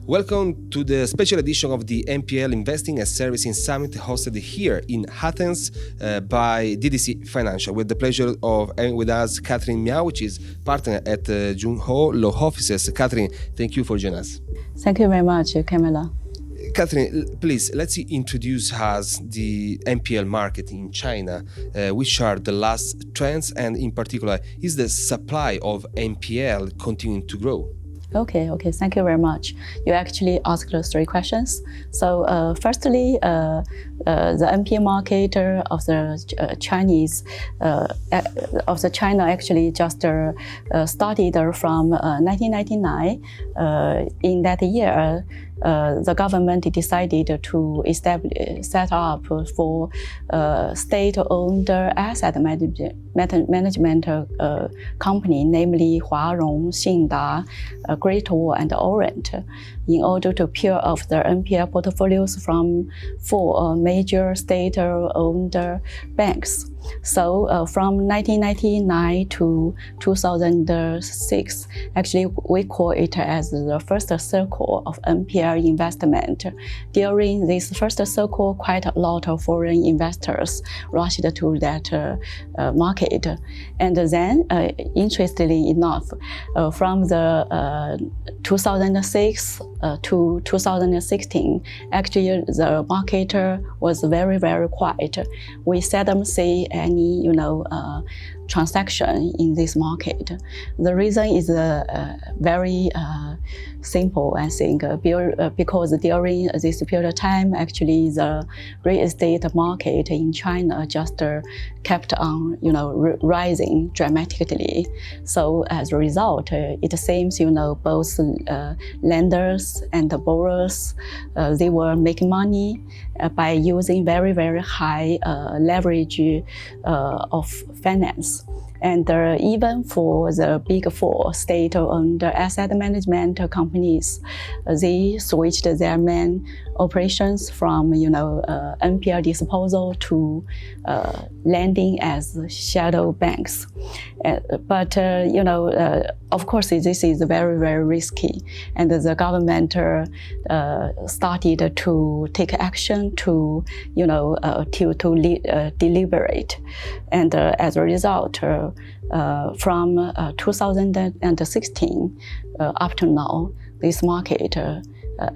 Welcome to the special edition of the NPL Investing and Servicing Summit hosted here in Athens by DDC Financial. With the pleasure of having with us Catherine Miao, which is partner at Junho Law Offices. Catherine, thank you for joining us. Thank you very much, Camilla. Catherine, please, let's introduce us the NPL market in China. Which are the last trends, and in particular, is the supply of NPL continuing to grow? Okay, thank you very much. You actually asked us 3 questions. So firstly, the NPL market of the China actually just started from 1999. In that year, the government decided to set up for state-owned asset management company, namely Huarong, Xingda, Great Wall, and Orient, in order to peel off the NPL portfolios from 4 major state-owned banks. So from 1999 to 2006, actually we call it as the first circle of NPL investment. During this first circle, quite a lot of foreign investors rushed to that market. And then, interestingly enough, from the 2006 to 2016, actually the market was very, very quiet. We seldom see any, transaction in this market. The reason is very simple, I think, because during this period of time, actually the real estate market in China just kept on, rising dramatically. So as a result, it seems, both lenders and the borrowers, they were making money by using very, very high leverage of finance. And even for the big 4 state-owned asset management companies, they switched their main operations from NPL disposal to lending as shadow banks. But of course, this is very, very risky, and the government started to take action to deliberate, and as a result, from 2016 up to now, this market,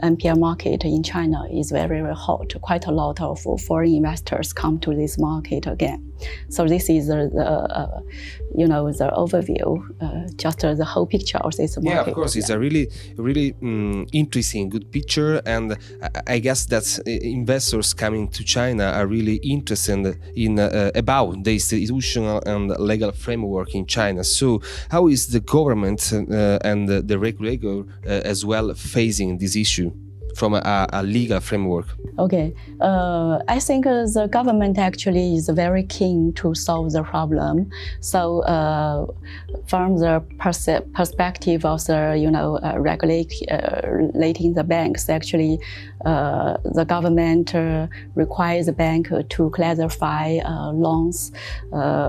NPL market in China is very, very hot. Quite a lot of foreign investors come to this market again. So this is the overview, just the whole picture of this market. Yeah, of course, it's a really interesting, good picture, and I guess that investors coming to China are really interested in about the institutional and legal framework in China. So, how is the government and the regulator as well facing this issue from a legal framework? Okay, I think the government actually is very keen to solve the problem. So from the perspective of the regulating the banks, actually the government requires the bank to classify loans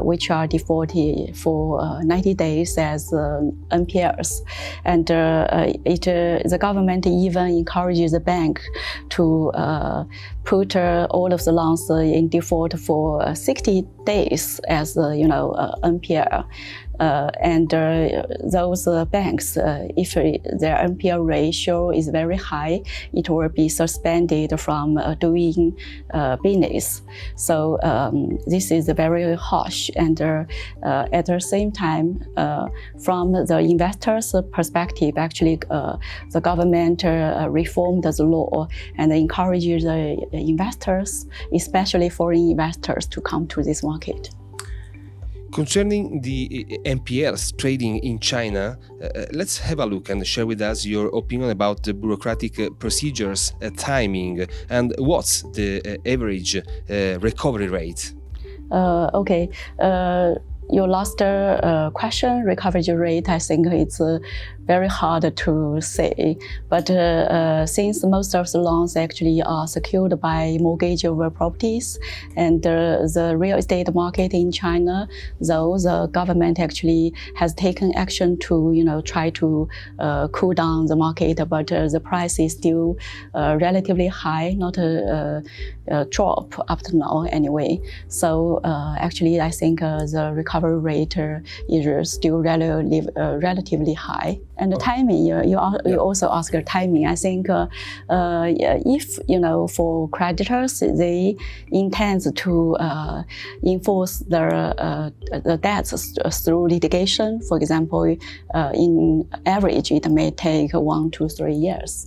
which are defaulted for 90 days as NPLs. And the government even encourages the bank to put all of the loans in default for 60 days as NPL. And those banks, if their NPL ratio is very high, it will be suspended from doing business. So this is very harsh. And at the same time, from the investors' perspective, actually the government reformed the law and encourages the investors, especially foreign investors, to come to this market. Concerning the NPLs trading in China, let's have a look and share with us your opinion about the bureaucratic procedures, timing, and what's the average recovery rate? Your last question, recovery rate, I think it's very hard to say. But since most of the loans actually are secured by mortgage over properties, and the real estate market in China, though the government actually has taken action to try to cool down the market, but the price is still relatively high, not a drop up to now anyway. So actually, I think the recovery rate is still relatively high. And the timing, you also ask the timing. I think if for creditors, they intend to enforce the debts through litigation. For example, in average, it may take 1 to 3 years.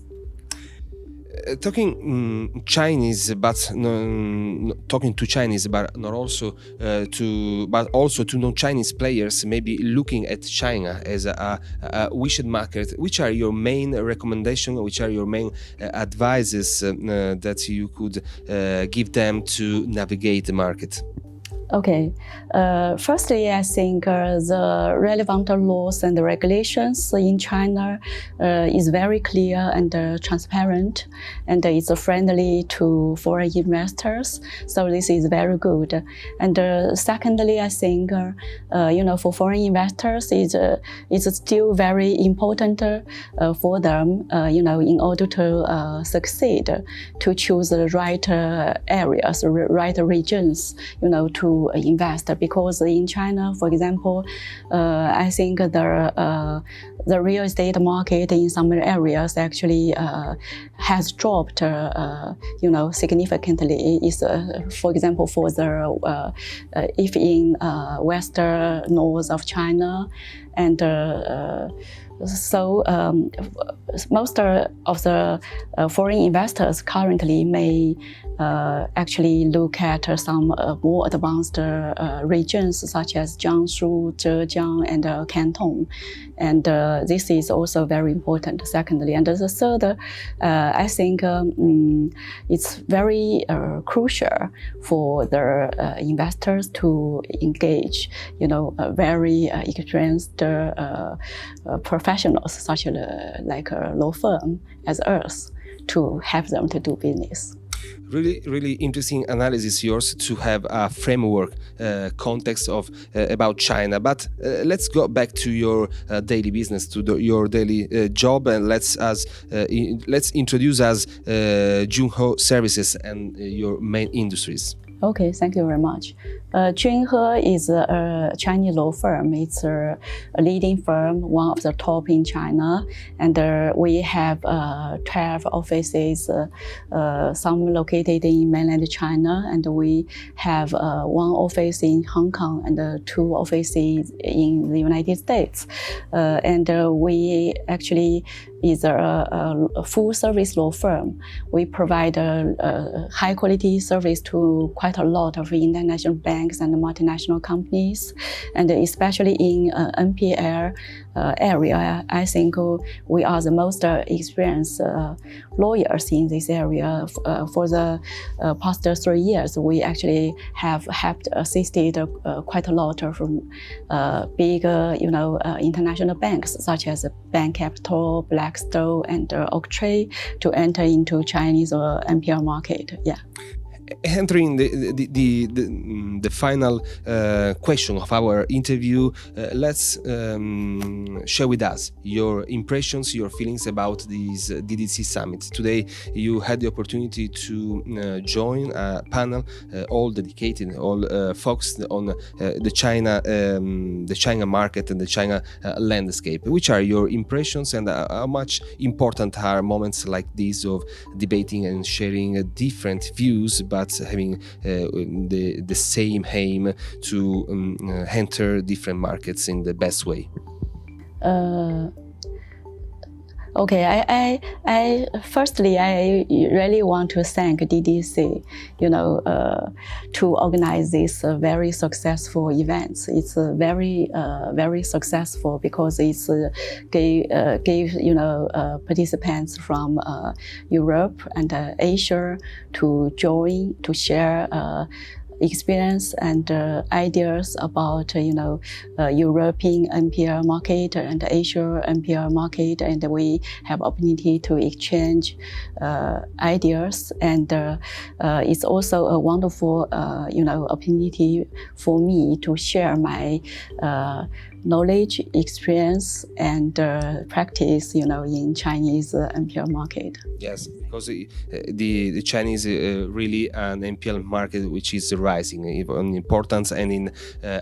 Talking Chinese, but talking to Chinese, but not also but also to non-Chinese players, maybe looking at China as a wished market. Which are your main recommendations? Which are your main advices that you could give them to navigate the market? Okay. Firstly, I think the relevant laws and regulations in China is very clear and transparent, and it's friendly to foreign investors. So this is very good. And secondly, I think for foreign investors, it's still very important for them, in order to succeed, to choose the right areas, right regions, to invest, because in China, for example, I think the real estate market in some areas actually has dropped, significantly. Is for example, for the if in western north of China, and so most of the foreign investors currently may actually look at some more advanced regions such as Jiangsu, Zhejiang, and Canton. And this is also very important, secondly. And the third, I think it's very crucial for the investors to engage, very experienced professionals, such like a law firm as us, to help them to do business. Really, really interesting analysis yours to have a framework context of about China. But let's go back to your daily business, to your daily job, and let's introduce us Junho Services and your main industries. Okay, thank you very much. Junhe is a Chinese law firm. It's a leading firm, one of the top in China, and we have 12 offices, some located in mainland China, and we have one office in Hong Kong and 2 offices in the United States. And we actually is a full-service law firm. We provide a high-quality service to quite a lot of international banks and multinational companies, and especially in NPL area, I think we are the most experienced lawyers in this area. For the past 3 years, we actually have helped assisted quite a lot of big, international banks such as Bank Capital, Blackstone, and Oaktree to enter into Chinese NPL market. Yeah. Entering the final question of our interview, let's share with us your impressions, your feelings about this DDC Summit. Today, you had the opportunity to join a panel all dedicated, all focused on the China market and the China landscape. Which are your impressions, and how much important are moments like this of debating and sharing different views, but having the same aim to enter different markets in the best way? Okay, I firstly, I really want to thank DDC, to organize this very successful events. It's very, very successful because it's gave participants from Europe and Asia to join, to share experience and ideas about European NPL market and Asia NPL market, and we have opportunity to exchange ideas, and it's also a wonderful opportunity for me to share my knowledge, experience, and practice, in Chinese NPL market. Yes, because the Chinese really an NPL market which is rising in importance and in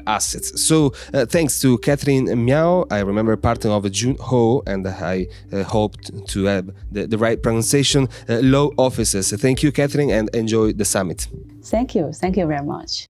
assets. So thanks to Catherine Miao, I remember partner of Jun Ho, and I hoped to have the right pronunciation, law offices. Thank you, Catherine, and enjoy the summit. Thank you very much.